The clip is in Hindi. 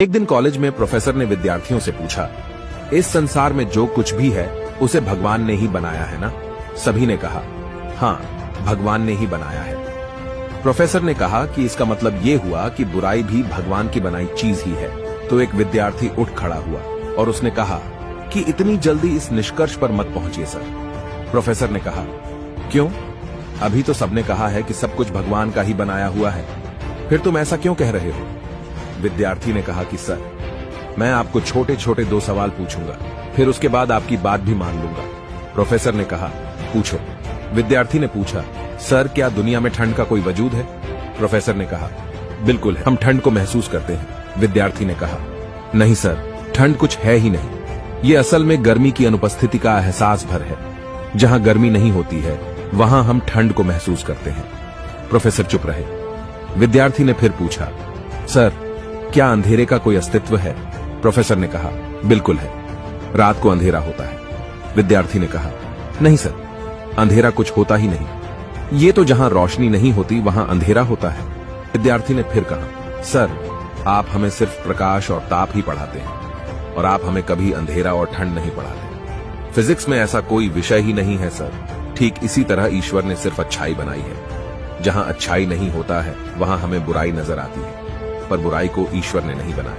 एक दिन कॉलेज में प्रोफेसर ने विद्यार्थियों से पूछा, इस संसार में जो कुछ भी है उसे भगवान ने ही बनाया है ना? सभी ने कहा, हाँ, भगवान ने ही बनाया है। प्रोफेसर ने कहा कि इसका मतलब ये हुआ कि बुराई भी भगवान की बनाई चीज ही है। तो एक विद्यार्थी उठ खड़ा हुआ और उसने कहा कि इतनी जल्दी इस निष्कर्ष पर मत पहुंचिए सर। प्रोफेसर ने कहा, क्यों? अभी तो सबने कहा है कि सब कुछ भगवान का ही बनाया हुआ है, फिर तुम ऐसा क्यों कह रहे हो? विद्यार्थी ने कहा कि सर, मैं आपको छोटे छोटे 2 सवाल पूछूंगा, फिर उसके बाद आपकी बात भी मान लूंगा। प्रोफेसर ने कहा, पूछो। विद्यार्थी ने पूछा, सर, क्या दुनिया में ठंड का कोई वजूद है? प्रोफेसर ने कहा, बिल्कुल है, हम ठंड को महसूस करते हैं। विद्यार्थी ने कहा, नहीं सर, ठंड कुछ है ही नहीं, ये असल में गर्मी की अनुपस्थिति का एहसास भर है। जहां गर्मी नहीं होती है वहां हम ठंड को महसूस करते हैं। प्रोफेसर चुप रहे। विद्यार्थी ने फिर पूछा, सर, क्या अंधेरे का कोई अस्तित्व है? प्रोफेसर ने कहा, बिल्कुल है, रात को अंधेरा होता है। विद्यार्थी ने कहा, नहीं सर, अंधेरा कुछ होता ही नहीं, ये तो जहां रोशनी नहीं होती वहां अंधेरा होता है। विद्यार्थी ने फिर कहा, सर, आप हमें सिर्फ प्रकाश और ताप ही पढ़ाते हैं और आप हमें कभी अंधेरा और ठंड नहीं पढ़ाते। फिजिक्स में ऐसा कोई विषय ही नहीं है सर। ठीक इसी तरह ईश्वर ने सिर्फ अच्छाई बनाई है। जहां अच्छाई नहीं होता है वहां हमें बुराई नजर आती है, पर बुराई को ईश्वर ने नहीं बनाया।